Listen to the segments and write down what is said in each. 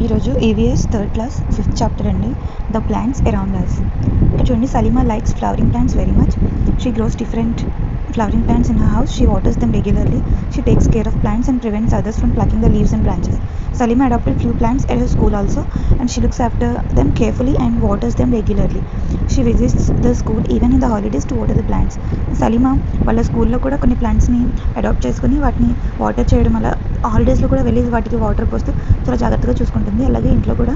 ఈరోజు EVS third class fifth chapter అండి. The plants around us. ఇక్కడ చూడండి, Salima likes flowering plants very much. She grows different flowering plants in her house. She waters them regularly. She takes care of plants and prevents others from plucking the leaves and branches. Salima adopted few plants at her school also, and she looks after them carefully and waters them regularly. She visits the school even in the holidays to water the plants. Salima వాళ్ళ స్కూల్లో కూడా కొన్ని ప్లాంట్స్ని adapt చేసుకుని వాటిని water చేయడం వల్ల హాలిడేస్లో కూడా వెళ్ళి వాటికి వాటర్ పోస్తూ చాలా జాగ్రత్తగా చూసుకుంటుంది. అలాగే ఇంట్లో కూడా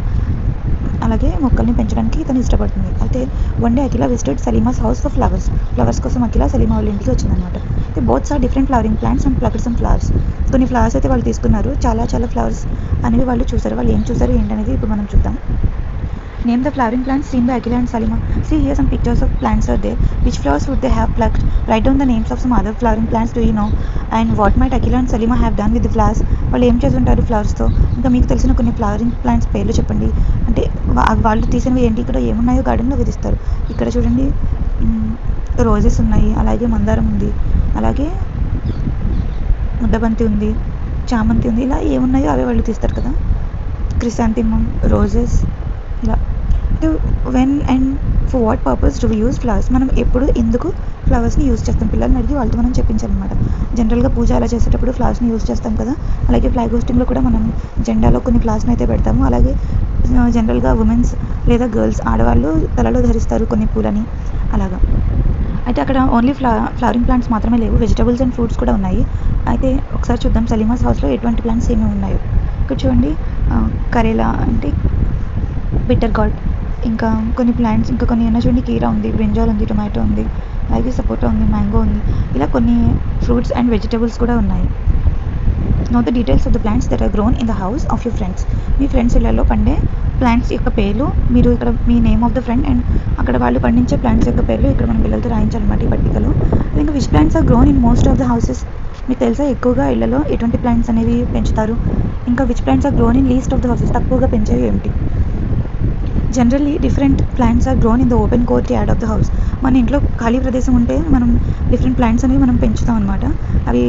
అలాగే మొక్కల్ని పెంచడానికి తను ఇష్టపడుతుంది. అయితే one day Akhila visited Salima's house for flowers కోసం అఖిల సలీమా వాళ్ళ ఇంటికి వచ్చిందనమాట. అయితే both are different flowering plants and plucked some flowers. కొన్ని ఫ్లవర్స్ అయితే వాళ్ళు తీసుకున్నారు, చాలా ఫ్లవర్స్ అనేవి వాళ్ళు చూసారు. వాళ్ళు ఏం చూసారు ఏంటనేది ఇప్పుడు మనం చూద్దాం. Name the flowering plants seen by Akhila and Salima. See here some pictures of plants are there. Which flowers would they have plucked? Write down the names of some other flowering plants do you know? And what might Akhila and Salima have done with the flowers? వాళ్ళు ఏం చేసి ఉంటారు ఫ్లవర్స్తో? ఇంకా మీకు తెలిసిన కొన్ని flowering plants పేర్లు చెప్పండి. అంటే వాళ్ళు తీసినవి ఏంటి, ఇక్కడ ఏమున్నాయో గార్డెన్లో విధిస్తారు. ఇక్కడ చూడండి, రోజెస్ ఉన్నాయి, అలాగే మందారం ఉంది, అలాగే ముద్దబంతి ఉంది, చామంతి ఉంది. ఇలా ఏమున్నాయో అవే వాళ్ళు తీస్తారు కదా. క్రిసాంతిమమ్, రోజెస్, ఇలా. When and for what purpose do we use flowers? మనం ఎప్పుడు ఎందుకు ఫ్లవర్స్ని యూజ్ చేస్తాం? పిల్లల్ని అడిగి వాళ్ళతో మనం చెప్పించాలన్నమాట. జనరల్గా పూజ అలా చేసేటప్పుడు ఫ్లవర్స్ని యూజ్ చేస్తాం కదా. అలాగే ఫ్లాగ్ హోస్టింగ్లో కూడా మనం జెండాలో కొన్ని ఫ్లవర్స్ని అయితే పెడతాము. అలాగే జనరల్గా ఉమెన్స్ లేదా గర్ల్స్, ఆడవాళ్ళు తలలో ధరిస్తారు కొన్ని పూలని, అలాగా. అయితే అక్కడ ఓన్లీ ఫ్లవరింగ్ ప్లాంట్స్ మాత్రమే లేవు, వెజిటబుల్స్ అండ్ ఫ్రూట్స్ కూడా ఉన్నాయి. అయితే ఒకసారి చూద్దాం సలీమాస్ హౌస్లో ఎటువంటి ప్లాంట్స్ ఏమేమి ఉన్నాయో. ఇక్కడ చూడండి, కరేలా అంటే బిటర్ గార్డ్, ఇంకా కొన్ని ప్లాంట్స్, ఇంకా కొన్ని ఏమైనా చూడండి, కీరా ఉంది, బ్రింజాల్ ఉంది, టొమాటో ఉంది, అలాగే సపోటా ఉంది, మ్యాంగో ఉంది. ఇలా కొన్ని ఫ్రూట్స్ అండ్ వెజిటబుల్స్ కూడా ఉన్నాయి. Know the details of the plants that are grown in the house of your friends. మీ ఫ్రెండ్స్ ఇళ్లలో పండే ప్లాంట్స్ యొక్క పేర్లు మీరు ఇక్కడ మీ name of the friend and అక్కడ వాళ్ళు పండించే ప్లాంట్స్ యొక్క పేర్లు ఇక్కడ మనం పిల్లలతో రాయించాలన్నమాట ఈ పట్టికలో. ఇంకా which plants are grown in most of the houses. మీకు తెలుసా ఎక్కువగా ఇళ్లలో ఎటువంటి ప్లాంట్స్ అనేవి పెంచుతారు? ఇంకా which plants are grown in least of the houses, తక్కువగా పెంచేవి ఏమిటి? Generally different plants are grown in the open courtyard of the house. మన ఇంట్లో ఖాళీ ప్రదేశం ఉంటే మనం డిఫరెంట్ ప్లాంట్స్ అనేవి మనం పెంచుతాం అనమాట. అవి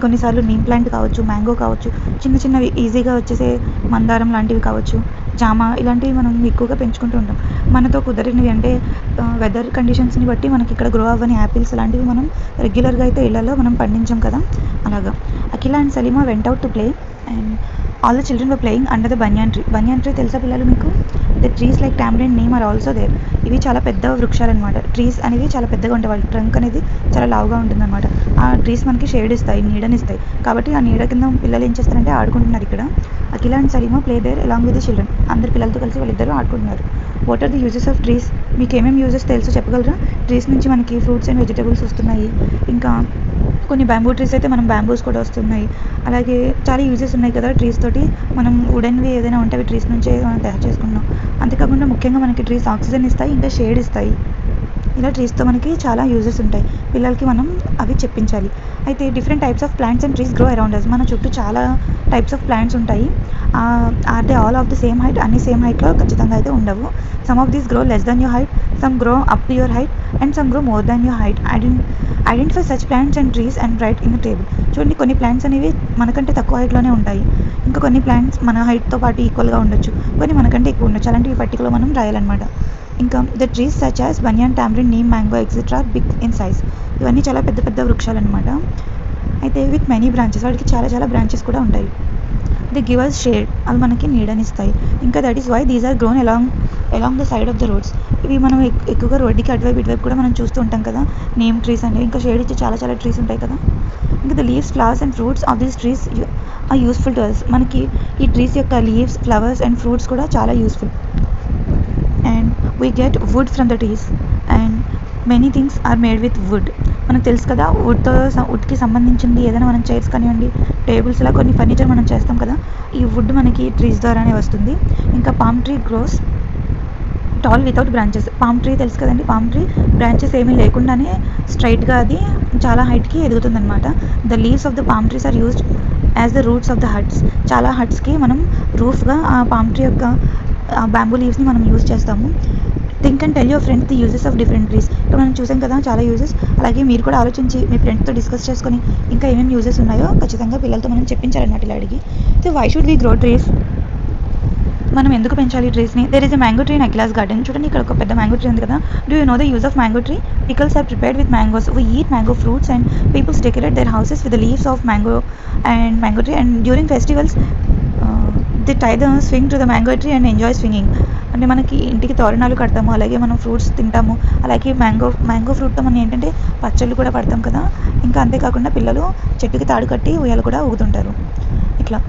కొన్నిసార్లు నీమ్ ప్లాంట్ కావచ్చు, మ్యాంగో కావచ్చు, చిన్నవి ఈజీగా వచ్చేసే మందారం లాంటివి కావచ్చు, జామ, ఇలాంటివి మనం ఎక్కువగా పెంచుకుంటూ ఉంటాం. మనతో కుదరనివి అంటే వెదర్ కండిషన్స్ని బట్టి మనకి ఇక్కడ గ్రో అవ్వని యాపిల్స్ లాంటివి మనం రెగ్యులర్గా అయితే ఇళ్లలో మనం పండించాం కదా, అలాగా. Akhila and Salima went out to play and all the children were playing under the banyan tree. Banyan tree తెలుసా పిల్లలు మీకు? The trees like tamarind, neem are also there. ఇవి చాలా పెద్ద వృక్షాలు అనమాట. ట్రీస్ అనేవి చాలా పెద్దగా ఉంటాయి, వాళ్ళ ట్రంక్ అనేది చాలా లావుగా ఉంటుందన్నమాట. ఆ ట్రీస్ మనకి షేడ్ ఇస్తాయి, నీడనిస్తాయి. కాబట్టి ఆ నీడ కింద పిల్లలు ఏం చేస్తారంటే ఆడుకుంటున్నారు ఇక్కడ. Akhila and Salima play there along with the children. అందరు పిల్లలతో కలిసి వాళ్ళిద్దరూ ఆడుకుంటున్నారు. What are the uses of trees? మీకు ఏమేమి యూజెస్ తెలుసు చెప్పగలరా? ట్రీస్ నుంచి మనకి ఫ్రూట్స్ అండ్ వెజిటబుల్స్ వస్తున్నాయి, ఇంకా కొన్ని బ్యాంబూ ట్రీస్ అయితే మనం బ్యాంబూస్ కూడా వస్తున్నాయి. అలాగే చాలా యూజెస్ ఉన్నాయి కదా ట్రీస్ తోటి. మనం వుడెన్వి ఏదైనా ఉంటే అవి ట్రీస్ నుంచే మనం తయారు చేసుకున్నాం. అంతేకాకుండా ముఖ్యంగా మనకి ట్రీస్ ఆక్సిజన్ ఇస్తాయి, ఇంకా షేడ్ ఇస్తాయి. ఇలా ట్రీస్తో మనకి చాలా యూజెస్ ఉంటాయి. పిల్లలకి మనం అవి చెప్పించాలి. అయితే different types of plants and trees grow around us. మన చుట్టూ చాలా టైప్స్ ఆఫ్ ప్లాంట్స్ ఉంటాయి. Are they all of the same height? అన్ని సేమ్ హైట్లో ఖచ్చితంగా అయితే ఉండవు. Some of these grow less than your height, some grow up to your height and some grow more than your height. Identify such plants and trees and write in the table. చూడండి, కొన్ని plants అనేవి మనకంటే తక్కువ హైట్లోనే ఉంటాయి, ఇంకా కొన్ని plants మన హైట్తో పాటు ఈక్వల్గా ఉండొచ్చు, కొన్ని మనకంటే ఎక్కువ ఉండొచ్చు. అలాంటి ఈ పట్టికలో మనం రాయాలన్నమాట. ఇంకా the trees such as banyan, tamarind, neem, mango etcetera big in size. ఇవన్నీ చాలా పెద్ద వృక్షాలు అనమాట. అయితే విత్ మెనీ బ్రాంచెస్, వాటికి చాలా బ్రాంచెస్ కూడా ఉంటాయి. ది గివ్ అస్ షేడ్, అవి మనకి నీడనిస్తాయి. ఇంకా that is why these are grown along the side of the roads. ఇవి మనం ఎక్కువగా రోడ్డుకి అటువైపు ఇటువైపు కూడా మనం చూస్తూ ఉంటాం కదా, నేమ్ ట్రీస్ అనేవి. ఇంకా షేడ్ ఇచ్చే చాలా ట్రీస్ ఉంటాయి కదా. ఇంకా the leaves, flowers and fruits of these trees are useful to us. మనకి ఈ ట్రీస్ యొక్క లీవ్స్, ఫ్లవర్స్ అండ్ ఫ్రూట్స్ కూడా చాలా useful. And we get wood from the trees and many things are made with wood. మనకు తెలుసు కదా, వుడ్కి సంబంధించింది ఏదైనా మనం చైర్స్ కానివ్వండి, టేబుల్స్, ఇలా కొన్ని ఫర్నిచర్ మనం చేస్తాం కదా, ఈ వుడ్ మనకి ట్రీస్ ద్వారానే వస్తుంది. ఇంకా palm tree gross tall without branches. Palm tree తెలుసు కదండి, పామ్ ట్రీ బ్రాంచెస్ ఏమీ లేకుండానే స్ట్రైట్గా అది చాలా హైట్కి ఎదుగుతుంది అనమాట. The leaves of the palm trees are used as the roots of the huts. చాలా హట్స్కి మనం రూఫ్గా ఆ పామ్ ట్రీ యొక్క బ్యాంబూ లీవ్స్ని మనం యూజ్ చేస్తాము. Think and tell your friends the uses of different trees. ఇక్కడ మనం చూసాం కదా చాలా యూజెస్. అలాగే మీరు కూడా ఆలోచించి మీ ఫ్రెండ్స్తో డిస్కస్ చేసుకొని ఇంకా ఏమేమి యూజెస్ ఉన్నాయో ఖచ్చితంగా పిల్లలతో మనం చెప్పించాలన్నట్టు ఇలా అడిగి. So why should we grow trees? మనం ఎందుకు పెంచాలి ట్రీస్ని? There is a mango tree in Akhila's garden. చూడండి ఇక్కడ ఒక పెద్ద మ్యాంగో ట్రీ ఉంది కదా. Do you know the use of mango tree? Pickles are prepared with mangoes. We eat mango fruits and peoples decorate their houses with the leaves of mango tree, and during festivals they tie the swing to the mango tree and enjoy swinging. అంటే మనకి ఇంటికి తోరణాలు కడతాము, అలాగే మనం fruits తింటాము, అలాగే mango ఫ్రూట్తో మనం ఏంటంటే పచ్చళ్ళు కూడా పడతాం కదా. ఇంకా అంతేకాకుండా పిల్లలు చెట్టుకి తాడు కట్టి ఉయ్యాలు కూడా ఊగుతుంటారు ఇట్లా.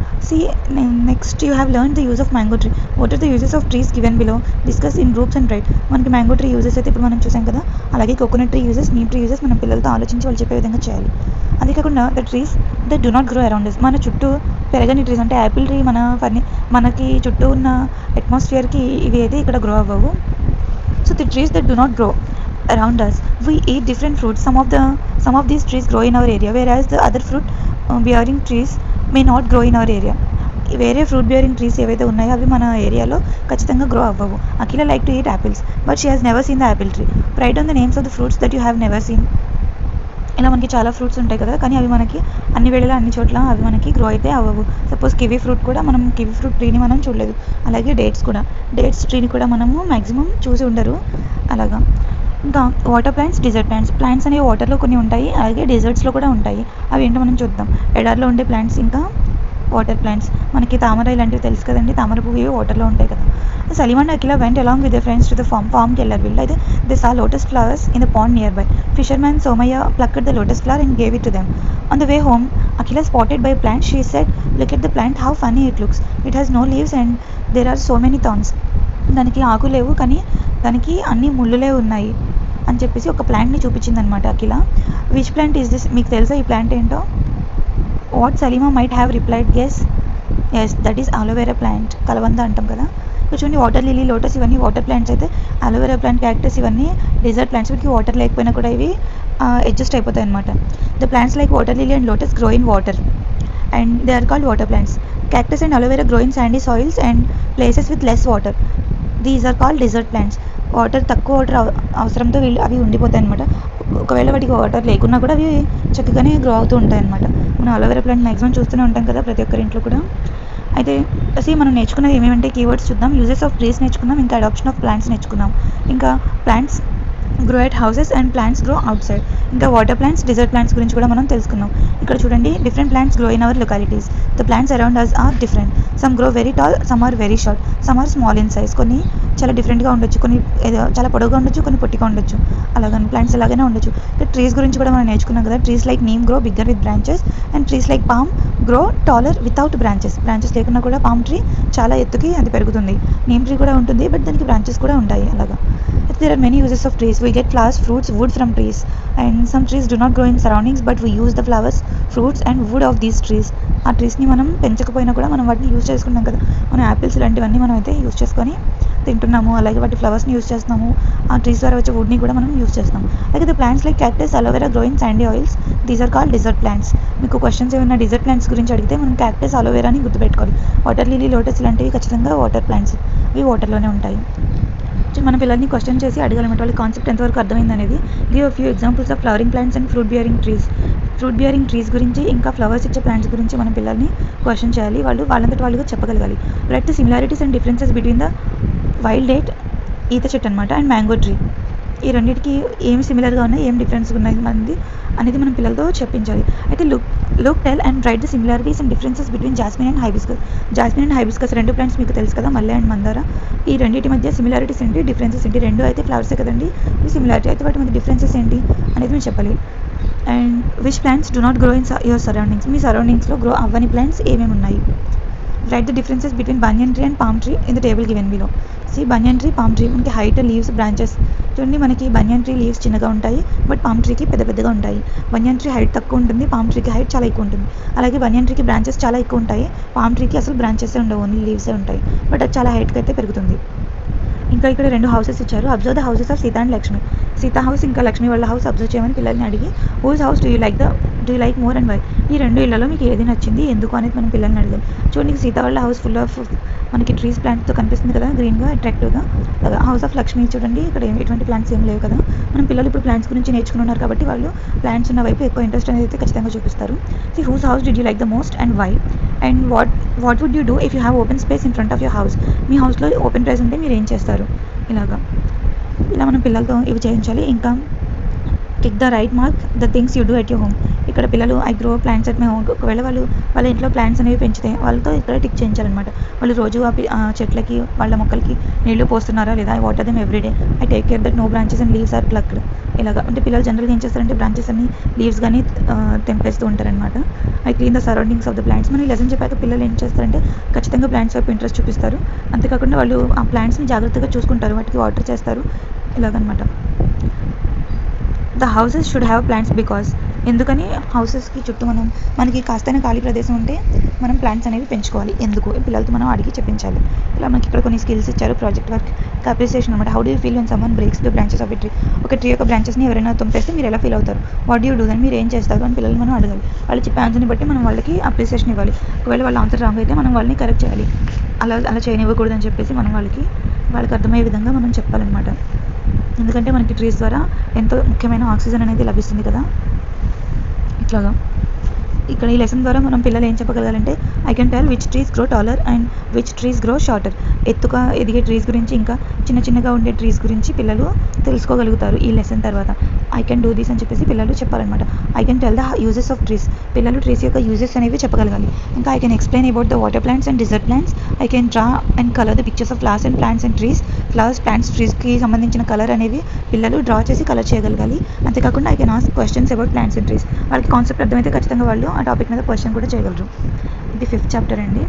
Next you have learn the use of mango tree. What are the uses of trees given below? Discuss in groups and write. మనకి మ్యాంగో ట్రీ యూజెస్ అయితే ఇప్పుడు మనం చూసాం కదా. అలాగే coconut tree uses, neem tree uses మనం పిల్లలతో ఆలోచించి వాళ్ళు చెప్పే విధంగా చేయాలి. అదే కాకుండా the trees that do not grow around us, మన చుట్టూ పెరగని ట్రీస్ అంటే యాపిల్ ట్రీ మనకి చుట్టూ ఉన్న అట్మాస్ఫియర్కి ఇవి అయితే ఇక్కడ గ్రో అవ్వవు. So the trees that do not grow around us, we eat different fruits. Some of these trees grow in our area, whereas the other fruit bearing trees may not grow in our area. వేరే fruit bearing trees ఏవైతే ఉన్నాయో అవి మన ఏరియాలో ఖచ్చితంగా grow అవ్వవు. Akhila like to eat apples but she has never seen the apple tree. Write on the names of the fruits that you have never seen. ఇలా మనకి చాలా ఫ్రూట్స్ ఉంటాయి కదా, కానీ అవి మనకి అన్ని వేళలా అన్ని చోట్ల అవి మనకి గ్రో అయితే అవ్వవు. సపోజ్ కివీ ఫ్రూట్ కూడా మనం కివీ ఫ్రూట్ ట్రీని మనం చూడలేదు. అలాగే డేట్స్ ట్రీని కూడా మనము మ్యాక్సిమం చూసి ఉండరు అలాగా. ఇంకా వాటర్ ప్లాంట్స్, డిజర్ట్ ప్లాంట్స్ అనేవి వాటర్లో కొన్ని ఉంటాయి, అలాగే డెజర్ట్స్లో కూడా ఉంటాయి. అవి ఏంటో మనం చూద్దాం. ఎడార్లో ఉండే ప్లాంట్స్, ఇంకా వాటర్ ప్లాంట్స్. మనకి తామర ఇలాంటివి తెలుసు కదండి, తామర పువ్వు ఇవి వాటర్లో ఉంటాయి కదా. Salima and Akhila vent along with their friends to the farmకి వెళ్ళారు వీళ్ళు. అయితే they saw lotus flowers in the pond nearby. Fisherman Somaya plucked the lotus flower and gave it to them. On the way home, Akhila spotted by a plant. She said, look at the plant, how funny it looks. It has no leaves and there are so many thorns. దానికి ఆకు లేవు కానీ దానికి అన్ని ముళ్ళులే ఉన్నాయి అని చెప్పేసి ఒక ప్లాంట్ని చూపించింది అనమాట Akhila. Which plant is this? మీకు తెలుసా ఈ ప్లాంట్ ఏంటో? What Salima might have replied, yes that is aloe vera plant. కలబంద అంటాం కదా. చూడండి, వాటర్ లిలీ, లోటస్ ఇవన్నీ వాటర్ ప్లాంట్స్ అయితే అలోవెరా ప్లాంట్, క్యాక్టస్ ఇవన్నీ డెజర్ట్ ప్లాంట్స్. వీటికి వాటర్ లేకపోయినా కూడా ఇవి అడ్జస్ట్ అయిపోతాయి అనమాట. The plants like water lily and lotus grow in water and they are called water plants. Cactus and aloe vera grow in sandy soils and places with less water. These are called desert plants. తక్కువ water అవసరంతో అవి ఉండిపోతాయి అనమాట. ఒకవేళ వాటికి water లేకున్నా కూడా అవి చక్కగానే గ్రో అవుతూ ఉంటాయి అనమాట. మనం అలోవెరా ప్లాంట్ మ్యాక్సిమం చూస్తూనే ఉంటాం కదా ప్రతి ఒక్కరి ఇంట్లో కూడా. అయితే మనం నేర్చుకున్నది ఏమేమంటే కీవర్డ్స్ చూద్దాం. యూజెస్ ఆఫ్ ట్రీస్ నేర్చుకున్నాం, ఇంకా అడాప్షన్ ఆఫ్ ప్లాంట్స్ నేర్చుకున్నాం, ఇంకా plants grow at houses and plants grow outside, ఇంకా వాటర్ ప్లాంట్స్, డిజర్ట్ ప్లాంట్స్ గురించి కూడా మనం తెలుసుకున్నాం. ఇక్కడ చూడండి, different plants grow in our localities. The plants around us are different. Some grow very tall, some are very short, some are small in size. కొన్ని చాలా డిఫరెంట్గా ఉండొచ్చు, కొన్ని చాలా పొడవుగా ఉండొచ్చు, కొన్ని పొట్టిగా ఉండొచ్చు. అలాగని ప్లాంట్స్ అలాగనే ఉండొచ్చు. ట్రీస్ గురించి కూడా మనం నేర్చుకున్నాం కదా. Trees like neem grow bigger with branches and trees like palm grow taller without branches. Branches లేకున్నా కూడా పామ్ ట్రీ చాలా ఎత్తుకి అది పెరుగుతుంది. నీమ్ ట్రీ కూడా ఉంటుంది, బట్ దానికి బ్రాంచెస్ కూడా ఉంటాయి అలాగా. There are many uses of trees. We get flowers, fruits, wood from trees, and some trees do not grow in surroundings, but we use the flowers, fruits and wood of these trees. ఆ ట్రీస్ని మనం పెంచకపోయినా కూడా మనం వాటిని use చేసుకున్నాం కదా. మనం apples ఇలాంటివన్నీ మనం అయితే యూజ్ చేసుకొని తింటున్నాము, అలాగే వాటి ఫ్లవర్స్ని యూజ్ చేస్తున్నాము. ఆ ట్రీస్ ద్వారా వచ్చే వుడ్ని కూడా మనం యూజ్ చేస్తాం. అలాగే the plants like cactus, aloe vera grow in sandy oils. These are called desert plants. మీకు క్వశ్చన్స్ ఏమైనా డిజర్ట్ ప్లాంట్స్ గురించి అడిగితే మనం క్యాక్టస్, అలోవెరాని గుర్తుపెట్టుకోవాలి. వాటర్ లిలీ, లోటస్ ఇలాంటివి ఖచ్చితంగా వాటర్ ప్లాంట్స్, ఇవి వాటర్లోనే ఉంటాయి. మన పిల్లల్ని క్వశ్చన్ చేసి అడగాలన్నమాట, వాళ్ళకి కాన్సెప్ట్ ఎంతవరకు అర్థమైంది అనేది. Give a few examples of flowering plants and fruit bearing trees గురించి, ఇంకా ఫ్లవర్స్ ఇచ్చే ప్లాంట్స్ గురించి మన పిల్లల్ని క్వశ్చన్ చేయాలి. వాళ్ళంతటి వాళ్ళుగా చెప్పగలగాలి. Right the similarities and differences between the wild date, ఈత చెట్టు అనమాట, అండ్ మ్యాంగో ట్రీ. ఈ రెండింటికి ఏం సిమిలర్గా ఉన్నాయి, ఏం డిఫరెన్స్ ఉన్నాయి అనేది మనం పిల్లలతో చెప్పించాలి. అయితే look tell and right the similarities and differences between jasmine and hibiscus. Jasmine and hibiscus రెండు ప్లాంట్స్ మీకు తెలుసు కదా, మల్లె అండ్ మందార. ఈ రెండింటి మధ్య సిమిలారిటీస్ ఏంటి, డిఫరెన్సెస్ ఏంటి? రెండు అయితే ఫ్లవర్సే కదండి, ఈ సిమిలారిటీ అయితే వాటి మధ్య డిఫరెన్సెస్ ఏంటి అనేది మీరు చెప్పాలి. And which plants do not grow in your surroundings. మీ సరౌండింగ్స్లో గ్రో అవ్వని ప్లాంట్స్ ఏమేమి ఉన్నాయి? Write the differences between banyan tree and palm tree in the table given below. Banyan tree, palm tree మనకి హైట్, లీవ్స్, బ్రాంచెస్. చూడండి, మనకి బనియన్ tree leaves చిన్నగా ఉంటాయి, బట్ పామ్ ట్రీకి పెద్దగా ఉంటాయి. బనియన్ ట్రీ హైట్ తక్కువ ఉంటుంది, పామ్ ట్రీకి హైట్ చాలా ఎక్కువ ఉంటుంది. అలాగే బనియన్ ట్రీకి బ్రాంచెస్ చాలా ఎక్కువ ఉంటాయి, పామ్ ట్రీకి అసలు బ్రాంచెసే ఉండవు, ఓన్లీ లీవ్సే ఉంటాయి, బట్ అది చాలా హైట్కి అయితే పెరుగుతుంది. ఇంకా ఇక్కడ రెండు హౌసెస్ ఇచ్చారు. Observe the houses of Sita and Lakshmi. Sita house ఇంకా లక్ష్మి వాళ్ళ హౌస్ అబ్జర్వ్ చేయమని పిల్లల్ని అడిగి, whose house do you like more and why. ఈ రెండు ఇళ్లలో మీకు ఏది నచ్చింది, ఎందుకు అనేది మనం పిల్లల్ని అడిగాం. చూడండి, సీత వాళ్ళ హౌస్ ఫుల్ ఆఫ్ మనకి ట్రీస్, ప్లాంట్స్తో కనిపిస్తుంది కదా, గ్రీన్గా అట్రాక్టివ్గా. హౌస్ ఆఫ్ లక్ష్మి చూడండి, ఇక్కడ ఎటువంటి ప్లాంట్స్ ఏం లేవు కదా. మనం పిల్లలు ఇప్పుడు ప్లాంట్స్ గురించి నేర్చుకున్నారు కాబట్టి వాళ్ళు ప్లాంట్స్ ఉన్న వైపు ఎక్కువ ఇంట్రెస్ట్ అనేది అయితే ఖచ్చితంగా చూపిస్తారు. Whose house did you like the most and why, and what would you do if you have open space in front of your house? మీ హౌస్లో ఓపెన్ ప్లేస్ ఉంటే మీరు ఏం చేస్తారు? ఇలాగా ఇలా మనం పిల్లలతో ఇవి చేయించాలి. ఇంకా tick the right mark the things you do at your home. ఇక్కడ పిల్లలు I grow plants at my home. ఒకవేళ వాళ్ళ ఇంట్లో ప్లాంట్స్ అనేవి పెంచితే వాళ్ళతో ఇక్కడ టిక్ చేయించాలన్నమాట. వాళ్ళు రోజు ఆ చెట్లకి వాళ్ళ మొక్కలకి నీళ్లు పోస్తున్నారా లేదా? I water them every day. I take care that no branches and leaves are plucked. ఇలాగా అంటే పిల్లలు జనరల్గా ఏం చేస్తారంటే బ్రాంచెస్ అన్ని లీవ్స్ కానీ తెంపేస్తూ ఉంటారనమాట. I clean the surroundings of the plants. మనం ఈ లెసన్ చెప్పాక పిల్లలు ఏం చేస్తారంటే ఖచ్చితంగా ప్లాంట్స్ వైపు ఇంట్రెస్ట్ చూపిస్తారు. అంతేకాకుండా వాళ్ళు ఆ ప్లాంట్స్ని జాగ్రత్తగా చూసుకుంటారు, వాటికి వాటర్ చేస్తారు ఇలాగనమాట. The houses should have plants because. ఎందుకని హౌసెస్కి చుట్టూ మనకి కాస్తైనా ఖాళీ ప్రదేశం ఉంటే మనం ప్లాంట్స్ అనేవి పెంచుకోవాలి. ఎందుకు పిల్లలతో మనం అడిగి చెప్పించాలి. ఇలా మనకి ఇక్కడ కొన్ని స్కిల్స్ ఇచ్చారు. ప్రాజెక్ట్ వర్క్ అప్రిసియేషన్ అనమాట. How do you feel when someone breaks the branches of a tree? ఒక ట్రీ యొక్క బ్రాంచెస్ని ఎవరైనా తుంపేస్తే మీరు ఎలా ఫీల్ అవుతారు? వాట్ డూ యూ డూ అని మీరు ఏం చేస్తారు అని పిల్లలు మనం అడగాలి. వాళ్ళు చెప్పే ఆన్సర్ని బట్టి మనం వాళ్ళకి అప్రిసియేషన్ ఇవ్వాలి. ఒకవేళ వాళ్ళ ఆన్సర్ రాంగ్ అయితే మనం వాళ్ళని కరెక్ట్ చేయాలి. అలా చేయనివ్వకూడదని చెప్పేసి మనం వాళ్ళకి అర్థమయ్యే విధంగా మనం చెప్పాలన్నమాట. ఎందుకంటే మనకి ట్రీస్ ద్వారా ఎంతో ముఖ్యమైన ఆక్సిజన్ అనేది లభిస్తుంది కదా. ఇట్లాగా ఇక్కడ ఈ లెసన్ ద్వారా మనం పిల్లలు ఏం చెప్పగలగాలంటే I can tell which trees grow taller and which trees grow shorter. ఎత్తుగా ఎదిగే ట్రీస్ గురించి ఇంకా చిన్నగా ఉండే ట్రీస్ గురించి పిల్లలు తెలుసుకోగలుగుతారు ఈ లెసన్ తర్వాత. ఐ కెన్ డూ దిస్ అని చెప్పేసి పిల్లలు చెప్పాలన్నమాట. I can tell the uses of trees. పిల్లలు ట్రీస్ యొక్క యూజెస్ అనేవి చెప్పగలగాలి. ఇంకా I can explain about the water plants and desert plants. I can draw and colour the pictures of flowers and plants and trees. Flowers, plants, ట్రీస్కి సంబంధించిన colour అనేవి పిల్లలు draw చేసి కలర్ చేయగలగాలి. అంతేకాకుండా I can ask questions about plants and trees. వాళ్ళకి concept అర్థమైతే ఖచ్చితంగా వాళ్ళు ఆ టాపిక్ మీద క్వశ్చన్ కూడా చేయగలరు. ఇది 5th చాప్టర్ అండి.